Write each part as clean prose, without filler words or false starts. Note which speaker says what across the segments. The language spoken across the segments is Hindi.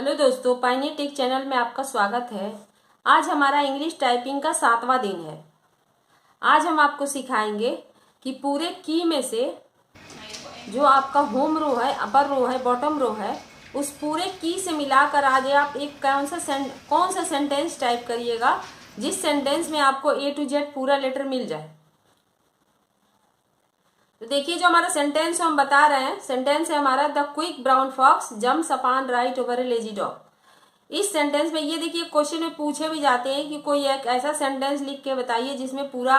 Speaker 1: हेलो दोस्तों, पाइनियर टेक चैनल में आपका स्वागत है। आज हमारा इंग्लिश टाइपिंग का 7वां दिन है। आज हम आपको सिखाएंगे कि पूरे की में से जो आपका होम रो है, अपर रो है, बॉटम रो है, उस पूरे की से मिलाकर आज आप एक कौन सा सेंटेंस टाइप करिएगा जिस सेंटेंस में आपको A to Z पूरा लेटर मिल जाए। तो देखिए, जो हमारा सेंटेंस हम बता रहे हैं, सेंटेंस है हमारा the quick brown fox jumps upon right over a lazy dog. इस सेंटेंस में ये देखिए, क्वेश्चन में पूछे भी जाते हैं कि कोई एक ऐसा सेंटेंस लिख के बताइए जिसमें पूरा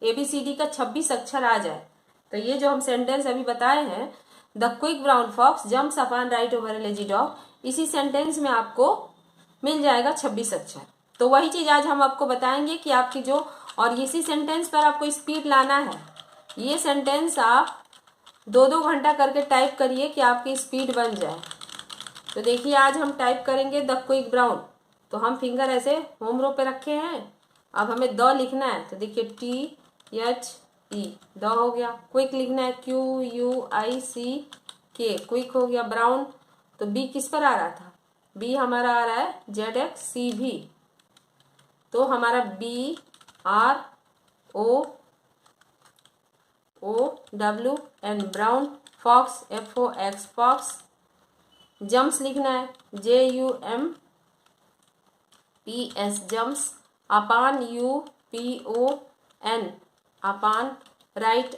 Speaker 1: ABCD का 26 अक्षर आ जाए। तो ये जो हम सेंटेंस अभी बताए हैं, the quick brown fox jumps upon right over a lazy dog, इसी सेंटेंस में आपको मिल जाएगा 26 अक्षर। तो वही चीज आज हम आपको बताएंगे कि आपकी जो, और इसी सेंटेंस पर आपको स्पीड लाना है। ये सेंटेंस आप 2-2 घंटा करके टाइप करिए कि आपकी स्पीड बन जाए। तो देखिए, आज हम टाइप करेंगे द क्विक ब्राउन। तो हम फिंगर ऐसे होम रो पे रखे हैं। अब हमें द लिखना है, तो देखिए THE द हो गया। क्विक लिखना है QUICK, क्विक हो गया। ब्राउन, तो बी किस पर आ रहा था? बी हमारा आ रहा है ZXCV, तो हमारा BROWN, brown. Fox FOX, fox. Jumps लिखना है JUMPS, jumps. Upon UPON, upon. Right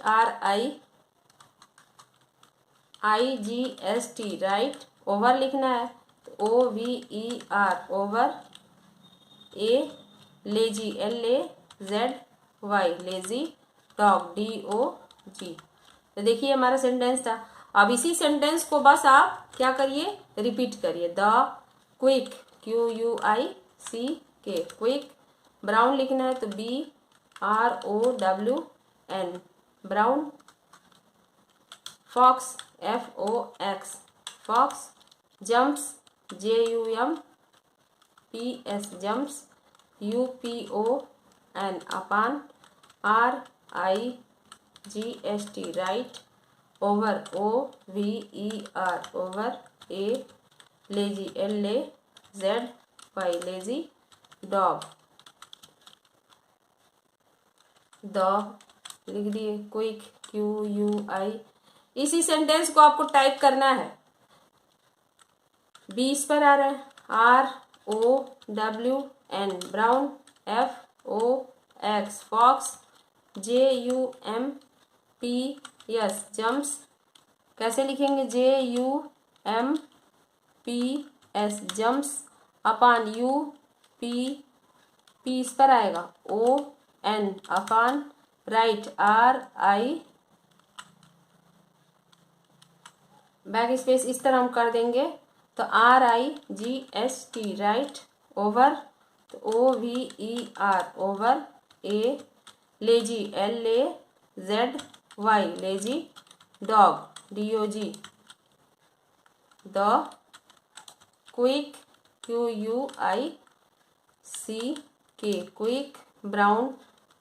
Speaker 1: RIGST, right. Over लिखना है तो OVER, over. A lazy LAZY, lazy. Dog DOG। तो देखिए, हमारा सेंटेंस था। अब इसी सेंटेंस को बस आप क्या करिए, रिपीट करिए। The quick QUICK, quick. Brown लिखना है तो BROWN, brown. Fox FOX, fox. Jumps JUMPS, jumps. UPON, upon. RIGST, right. Over OVER, over. A lazy LAZY, lazy. Dog the लिख दिए। Quick QUI। इसी सेंटेंस को आपको टाइप करना है। 20 पर आ रहा है ROWN, brown. FOX, fox. JUMPS, jumps. कैसे लिखेंगे? JUMPS, jumps. अपान UP इस पर आएगा ON, upon. Right RI, back space इस तरह हम कर देंगे तो RIGST, राइट। ओवर तो OVER, over. A lazy LAZY, lazy. Dog DOG। The quick QUICK, quick. Brown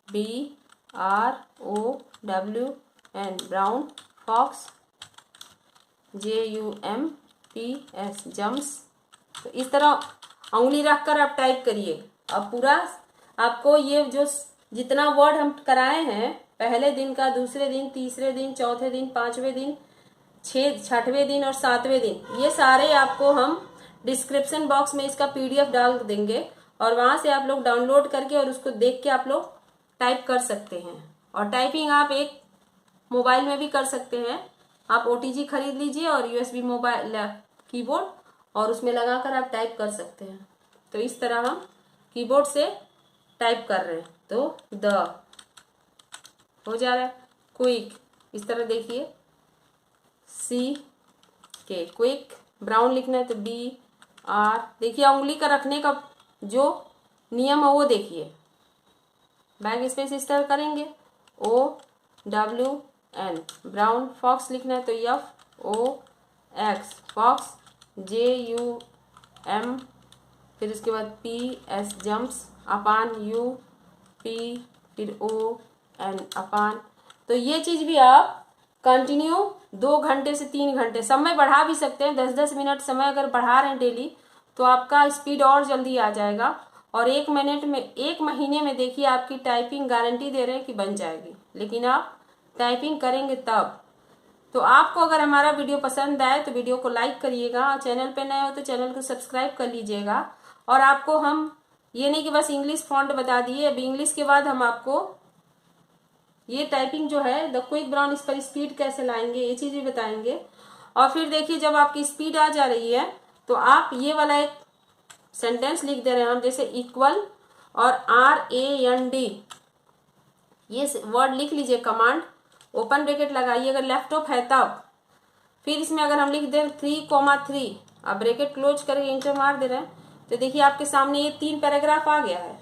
Speaker 1: BROWN, brown. Fox JUMPS, jumps. तो इस तरह उंगली रखकर आप टाइप करिए। अब पूरा आपको ये जो जितना वर्ड हम कराए हैं, पहले दिन का, दूसरे दिन, तीसरे दिन, चौथे दिन, 5वें दिन, 6वें दिन और 7वें दिन, ये सारे आपको हम डिस्क्रिप्शन बॉक्स में इसका PDF डाल देंगे और वहां से आप लोग डाउनलोड करके और उसको देख के आप लोग टाइप कर सकते हैं। और टाइपिंग आप एक मोबाइल में भी कर सकते हैं। आप OTG खरीद लीजिए और USB मोबाइल कीबोर्ड, और उसमें लगाकर आप टाइप कर सकते हैं। तो इस तरह हम कीबोर्ड से टाइप कर रहे हैं। तो द हो जा रहा है। क्विक, इस तरह देखिए CK, क्विक। ब्राउन लिखना है तो BR। देखिए, उंगली का रखने का जो नियम है वो देखिए। बैक स्पेस इस तरह करेंगे OWN, ब्राउन। फॉक्स लिखना है तो FOX, फॉक्स। JUM, फिर उसके बाद PS, जम्प्स। अपान UP, फिर ON, अपान। तो ये चीज भी आप कंटिन्यू 2 घंटे से 3 घंटे, समय बढ़ा भी सकते हैं। 10-10 मिनट समय अगर बढ़ा रहे हैं डेली तो आपका स्पीड और जल्दी आ जाएगा। और 1 महीने में देखिए आपकी टाइपिंग गारंटी दे रहे हैं कि बन जाएगी, लेकिन आप टाइपिंग करेंगे तब। तो आपको अगर हमारा वीडियो पसंद आए तो वीडियो को लाइक करिएगा, चैनल पे नए हो तो चैनल को सब्सक्राइब कर लीजिएगा। और आपको हम ये नहीं कि बस इंग्लिश फॉन्ट बता दिए, अभी इंग्लिश के बाद हम आपको ये टाइपिंग जो है द क्विक ब्राउन, इस पर स्पीड कैसे लाएंगे ये चीज भी बताएंगे। और फिर देखिए जब आपकी स्पीड आ जा रही है तो आप ये वाला एक सेंटेंस लिख दे रहे हैं हम, जैसे इक्वल और RAND ये वर्ड लिख लीजिए, कमांड ओपन ब्रैकेट लगाइए अगर लैपटॉप है तब। फिर इसमें अगर हम लिख दें 3,3, अब ब्रैकेट क्लोज करके इंटर मार दे रहे हैं तो देखिए आपके सामने ये 3 पैराग्राफ आ गया है।